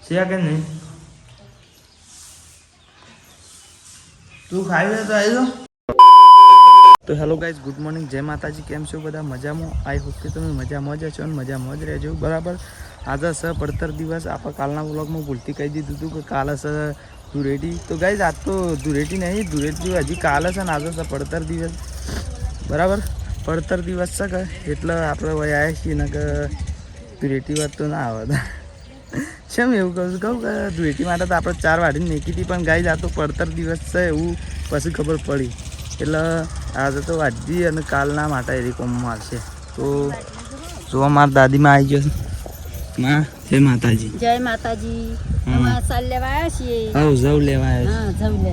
છે કે નહીં? તું ખાઈ લે તો આવી તો હેલો ગાઈઝ, ગુડ મોર્નિંગ, જય માતાજી. કેમ છો બધા? મજામાં? આઈ હોપ કે તમે મજામાં જ છો અને મજામાં જ રહેજો. બરાબર. આજે છે પડતર દિવસ. આપણે કાલના વ્લોગમાં ભૂલથી કહી દીધું હતું કે કાલે છે ધૂળેટી. તો ગાઈઝ આજ તો ધૂળેટી નહીં, ધૂળેટી હજી કાલે છે ને આજે છે પડતર દિવસ. બરાબર. પડતર દિવસ છે કે એટલે આપણે વહી આવ્યા છીએ ને કે ધૂળેટી વાત તો ના આવે. શેમ એવું કહું કે ધૂળેટી માટે તો આપણે 4 વાડીને નીકળી હતી, પણ ગાઈઝ આ તો પડતર દિવસ છે એવું પછી ખબર પડી. એટલે આજે તો વાજી અને કાલના માટે એરી કોમમાં આવશે. તો જો મારા દાદીમાં આવી ગયો છે. માં જય માતાજી. જય માતાજી. અમે સાલ લેવા આવ્યા છીએ. હા, જવ લેવા આવ્યા. હા, જવ લે.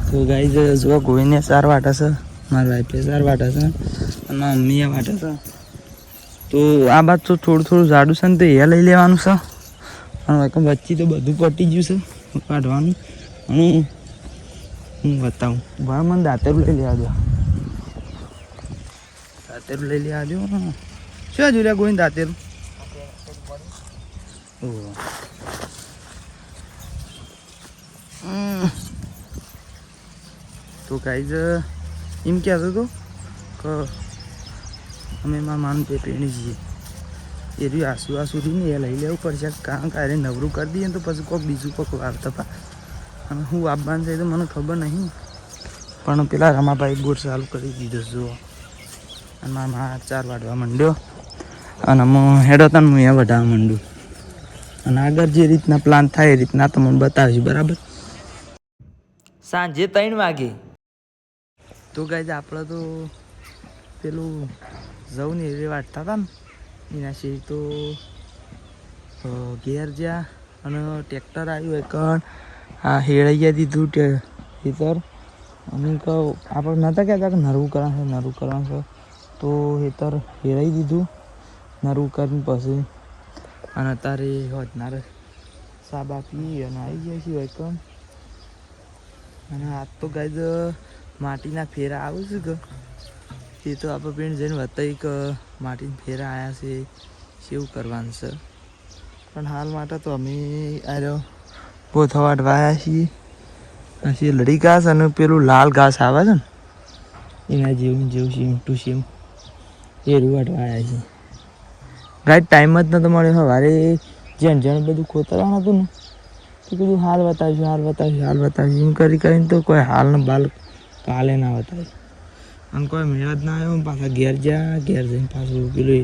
તો ગાઈઝ જો ગોઈને 4 વાટા છે, મારા વાઈફે 4 વાટા છે અને મારા મમ્મીએ વાટા છે. તો આ બાદ તો થોડું જાડું છે ને તો એ લઈ લેવાનું છે. અને વચ્ચે તો બધું પટી ગયું છે કાઢવાનું. અને હું બતાવું ભાઈ, મને દાંતેરું લઈ લેવા દો. દાંતેરું લઈ લેવા દો. શું જોડ્યા ગોઈને દાંતેરું? તો ગાઈઝ એમ કહેતો હતો કે અમે મારા માનું પેણી જઈએ. એ રહ્યું આસુરી ને એ લઈ લેવું પડશે, કારણ કે અરે નવરું કરી દઈએ તો પછી કોઈક બીજું કોઈક વાર્તા. અને હું આપવાનું છે તો મને ખબર નહીં, પણ પેલા રમાભાઈ બોર ચાલુ કરી દીધો જુઓ. અને મારા 4 વાઢવા માંડ્યો અને હું હેડો હતા ને હું એ વઢાવવા માંડ્યું. અને આગળ જે રીતના પ્લાન થાય એ રીતના તમને બતાવીશ. બરાબર. સાંજે 3 વાગે તો ગાઈઝ આપણે તો પેલું જવું ને એ વાટતા હતા ને એના શેરી તો ઘેર જ્યાં અને ટ્રેક્ટર આવ્યું એક આ હેળૈયા દીધું ખેતર. અને કહું આપણે નહોતા કહેતા કે નરવું કરવાનું છે તો ખેતર હેળાઈ દીધું નરવું કરીને પછી. અને અત્યારે વધનાર સાબા પી અને આવી જાય છે વૈકમ. અને આજ તો ગાઈઝ માટીના ફેરા આવું છે કે એ તો આપણે પેણ જઈને બતાવી કે માટીના ફેરા આવ્યા છે કેવું કરવાનું છે. પણ હાલ માટે તો અમે આવ્યો પોથા વાટવા આવ્યા છીએ. પછી લડી ઘાસ અને પેલું લાલ ઘાસ આવે છે ને એના જેવું સેમ ટુ સેમ એ વાટવા આવ્યા છીએ. ગાઈડ ટાઈમ જ નહોતો મળ્યો. સવારે જેણ બધું ખોતરવાનું હતું ને તો કીધું હાલ બતાવીશું એમ કરીને તો કોઈ હાલ ને બાલ કાલે ના બતાવ્યું. અને કોઈ મેળ જ ના આવ્યો. પાછા ઘેર જઈને પાછું પેલું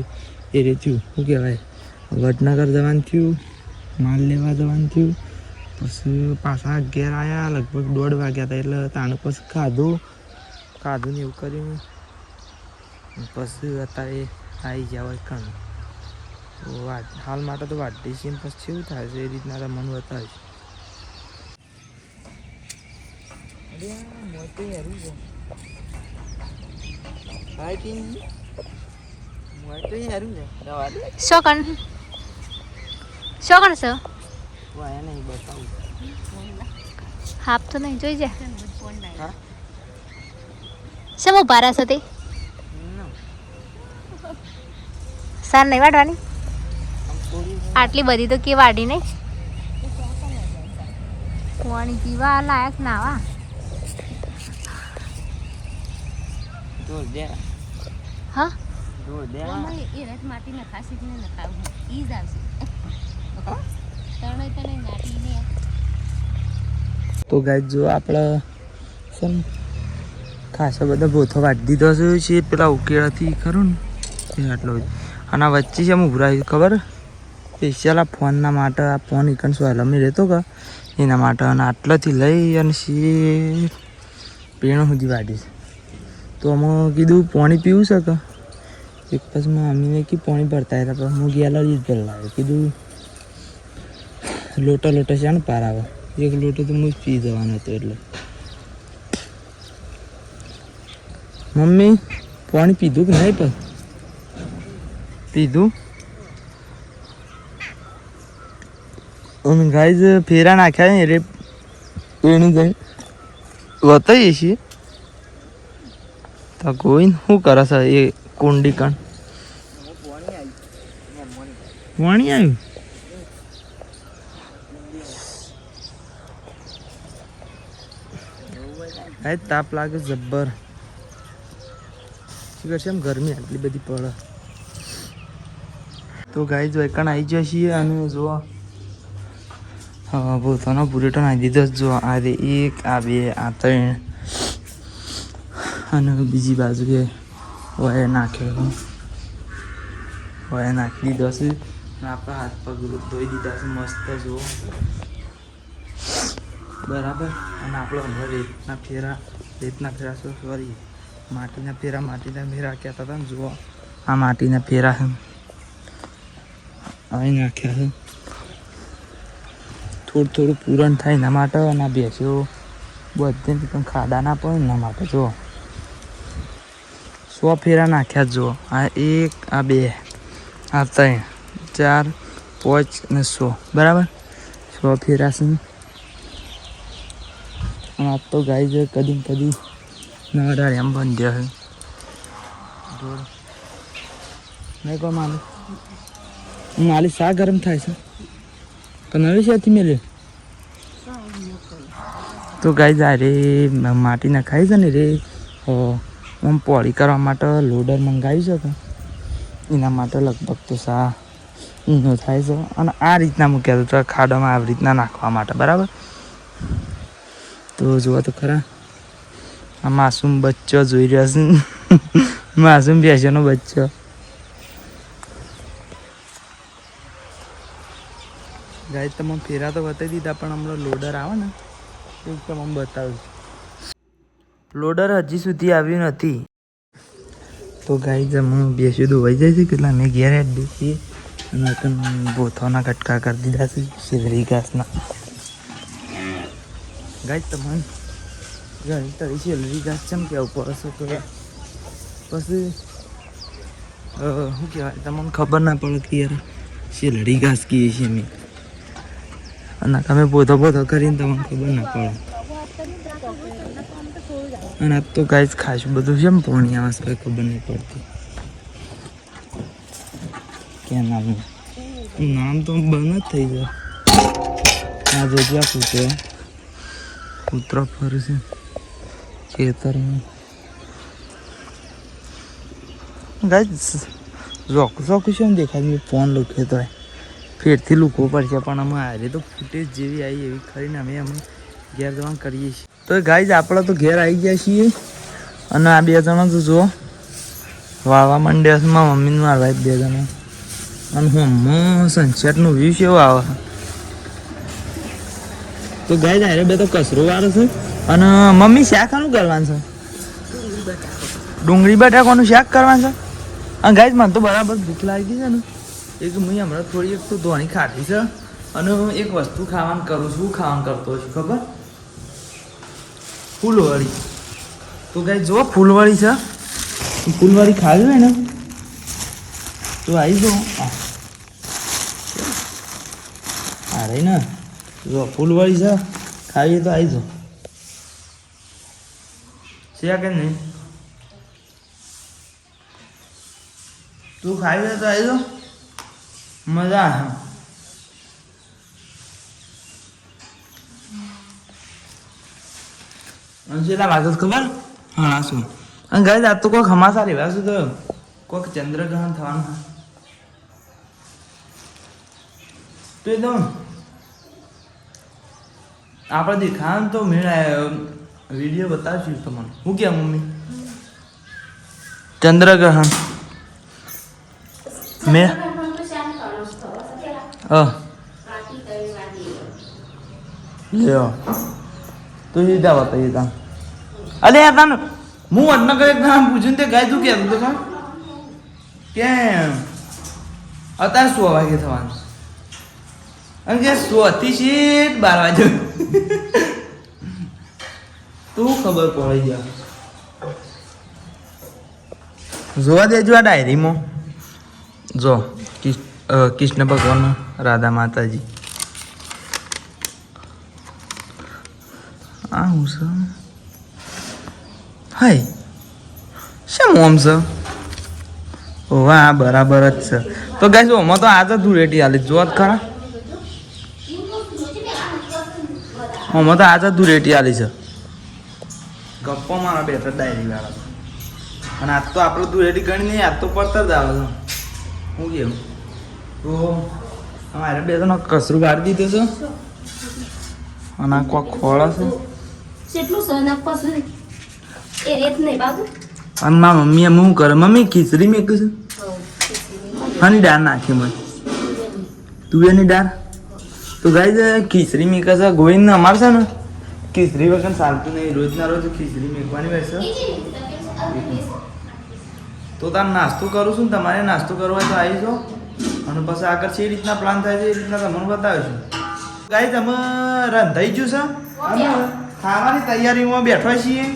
એ થયું શું કહેવાય વડનગર જવાનું થયું, માલ લેવા જવાનું થયું. પછી પાછા ઘેર આવ્યા લગભગ 1:30 વાગ્યા હતા. એટલે તાણે પછી ખાધું ને એવું કર્યું. પછી અત્યારે આવી ગયા હોય કણ. તો હાલ માટે તો વાઢી છે પછી કેવું થાય છે એ રીતના તમને બતાવીશ. શોકણ છે હાફ તો નહીં જોઈ જાય. શેમ ઉભા રહેશે તે સાર નહીં વાટવાની? આટલી બધી તો કે વાડી નહીં. પાણી પીવા લાયક નાવા. હા તો ગાઈઝ જો આપણે છે ને ખાસા બધા ભોથો વાટી દીધો છે પેલા ઉકેળાથી ખરું ને આટલો. અને વચ્ચે છે એમ ઉભરાયું ખબર સ્પેશિયલ આ ફોનના માટે. આ ફોન ઇકન સ્વાલમી રહેતો કે એના માટે. અને આટલાથી લઈ અને સી પેણો સુધી વાટી છે. તો અમે કીધું પાણી પીવું છે કે એક પછી મમ્મીને કે પાણી ભરતા હતા પણ હું ગયેલા જ ભરલાવ્યો. કીધું લોટા છે ને પાર આવે એક લોટો તો હું જ પી જવાનો હતો. એટલે મમ્મી પાણી પીધું કે નહીં? પણ પીધું. અમે ગાઈઝ ફેરા નાખ્યા ને એટલે એની જઈ બતાવીએ છીએ. તો કોઈ શું કરે છે એ કુંડી કણ પાણી આવ્યું. કાંઈ તાપ લાગે જબ્બર. શું કરશે એમ ગરમી આટલી બધી પડે. તો ગાઈ જો એકણ આવી જાય છીએ અને જો હા પોતાનો પૂરેટો નાખી દીધો. જો આ રે 1 આ 2 આ 3 અને બીજી બાજુ વય નાખ્યો. વય નાખી દીધો છે. આપણે હાથ પગ ધોઈ દીધા છે મસ્ત. જુઓ બરાબર. અને આપણે હમણાં રેતના ફેરા સોરી માટીના ફેરા કહેતા હતા ને. જુઓ આ માટીના ફેરા છે અહીં નાખ્યા છે. થોડું પૂરણ થાય એના માટે. અને આ બેસ્યો બધે પણ ખાડા ના પડે એના માટે. જુઓ 100 ફેરા નાખ્યા. જુઓ આ 1 આ 2 આ 3 4 5 અને 100 બરાબર 100 ફેરા છે. અને આ તો ગાય છે કદી નવડા એમ બંધ છે. નહીં કોઈ માલી શા ગરમ થાય છે તો નવી શેથી મેળ્યો. તો ગાય જાય રે માટી નખાય છે ને રે આમ પોળી કરવા માટે લોડર મંગાવી છે. એના માટે લગભગ તો શા ઈનો થાય છે. અને આ રીતના મૂક્યા તો ખાડામાં આવી રીતના નાખવા માટે બરાબર. તો જુઓ તો ખરા આ માસૂમ બચ્ચો જોઈ રહ્યા છે. માસૂમ ભેંસોનો બચ્ચો. ગાય તમે ફેરા તો બતાવી દીધા પણ હમણાં લોડર આવે ને એ તમને બતાવું. લોડર હજી સુધી આવ્યું નથી. તો ગાય જમું બેસ્યું ધોવાઈ જાય છે કેટલા મેં ઘેર હેડ દીધી. અને બોથોના કટકા કરી દીધા છે શેરડી ઘાસના. ગાય તમને ઘણી તારી શેરડી ઘાસ છે ને કેવું પડે છે. તો પછી શું કહેવાય તમને ખબર ના પડે કે યાર શેરડી ઘાસ કહીએ છીએ મેં. અને તમે પોતો કરીને તમને ખબર ના પડે. અને આ તો ગાય ખાસું બધું છે ને પોણી આવે છે ખબર નહીં પડતી ક્યાં નામ તો બંધ જ થઈ જાય. આ જોજો કૂતરો ફરે છે ખેતરમાં. ગાય ઝોકું છે ને દેખાય. મેં ફોન લખ્યો તો ફેરથી લૂકવો પડશે પણ અમે હારે તો ફૂટેજ જેવી આવી એવી ખરીને અમે ઘેર જવાનું કરીએ છીએ. તો ગાય આપણે તો ઘેર આવી ગયા છીએ. અને આ 2 જણા તો જુઓ વાળવા માંડ્યા છે. મારા મમ્મીને મારા ભાઈ 2 જણા. અને હું સનસેટનું વ્યૂ કેવો આવે. તો ગાય હારે 2 તો કચરો વાળો છે. અને મમ્મી શાક આનું કરવાનું છે. ડુંગળી બટાકાનું શાક કરવાનું છે. અને ગાય મને તો બરાબર ભૂખ લાગી છે ને. એક હું હમણાં થોડી એક તો ધોણી ખાધી છે. અને એક વસ્તુ ખાવાનું કરું છું. ખાવાનું કરતો છું ખબર ફૂલવળી. તો ગાય જો ફૂલવળી છે. ફૂલવળી ખાવી હોય ને તો આવી જાઓ. અરે ને જો ફૂલવળી છે ખાવી તો આવી જાઓ. છે કે નહીં તું ખાવી હોય તો આવી જાઓ. મજા આવે. કેટલા વાગે ખબર હા શું. અને ગાય આ તો કોઈક હમાસા રહેવા શું તો કોઈક ચંદ્રગ્રહણ થવાનું. તો એ તો આપણે દેખાવાનું તો મેળા વિડીયો બતાવશું તમને. હું કેમ મમ્મી ચંદ્રગ્રહણ મેં લ્યો તો સીધા બતાવીએ તા. અલે યાર તને હું અन्न કરે નામ પૂછ્યું તે ગાય તું કેમ તો કેમ અત્યારે 100 વાગે થવાનું. અને કે 100 થી સીટ 12 વાગે તું ખબર પડી ગયા. જોવા દેજો આ ડાયરીમાં. જો કૃષ્ણ ભગવાન રાધા માતાજી આ હું છે. હાય શેમ ઓમ છે. વાહ બરાબર જ છે. તો ગાઈસ ઓમાં તો આજે ધૂળેટી આલી જોત ખરા. ઓમાં તો આજે ધૂળેટી આલી છે ગપ્પો મારો બેઠો ડાયરી વાળા અને આજ તો આપણું ધૂળેટી ગણી નહીં આજ તો પડતર જ આવે છે હું કેવું તો અમારે બે તો કસરું કાઢી દીધું છે અને આ કોક ખોળા છે કેટલું સન પછી એ રેત નહીં બાબુ અને મારા મમ્મીએ શું કરે મમ્મી ખીચડી મેકું છું હાની દાળ નાખી મને તુવેરની દાળ તો ગાઈ ખીચડી મેકે છે ગોવિંદ અમારે છે ને ખીચડી વગર ચાલતું નહીં રોજના રોજ ખીચડી મેકવાની હોય છે તો તાર નાસ્તો કરું છું ને તમારે નાસ્તો કરવો હોય તો આવી જાઓ અને પછી આગળ છે એ રીતના પ્લાન થાય છે એ રીતના તમને બતાવીશું ગાઈ તમે રંધાઈ ગયું છે અમે ખાવાની તૈયારીમાં બેઠો છીએ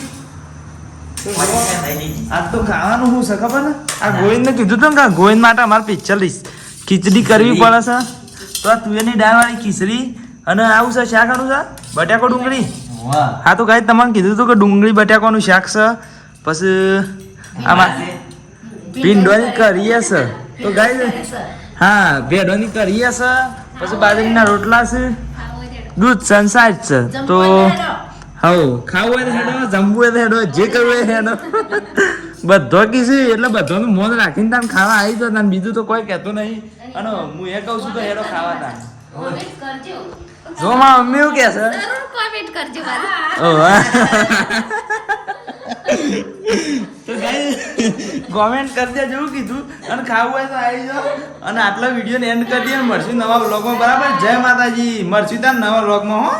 આજ તો ખાવાનું શું છે ખબર ને આ ગોવિંદને કીધું હતું ને કે ગોવિંદ માટે અમારે પિક્ચર ખીચડી કરવી પડે છે તો આ તુવેરની દાળવાળી ખીચડી અને આવું છે શાક આનું છે બટાકો ડુંગળી હા તો ગાઈ તમારે કીધું હતું કે ડુંગળી બટાકાનું શાક છે પછી આમાં ભીંડોની કરીએ છે તો ગાઈ હા ભેડોની કરીએ છે પછી બાજરીના રોટલા છે દૂધ સંસાર છે તો હવ ખાવું હોય તો હેડો જમવું હોય તો હેડો જે કરવું હોય હેડો બધો કીધું એટલે બધાનું મોન રાખીને તાને ખાવા આવી જાય તાને બીજું તો કોઈ કહેતું નહીં અને હું એ કહું છું તો હેડો ખાવા તાને કોમેન્ટ કરજો જો મારા મમ્મી એવું કહે છે જરૂર કોમેન્ટ કરજો મારા તો ગાઈસ કોમેન્ટ કરી દેજો એવું કીધું અને ખાવું હોય તો આવી જાઓ અને આટલા વિડીયોને એન્ડ કરી દઈએ મળશું નવા વ્લોગમાં બરાબર જય માતાજી મળશું ત્યાં નવા વ્લોગમાં હો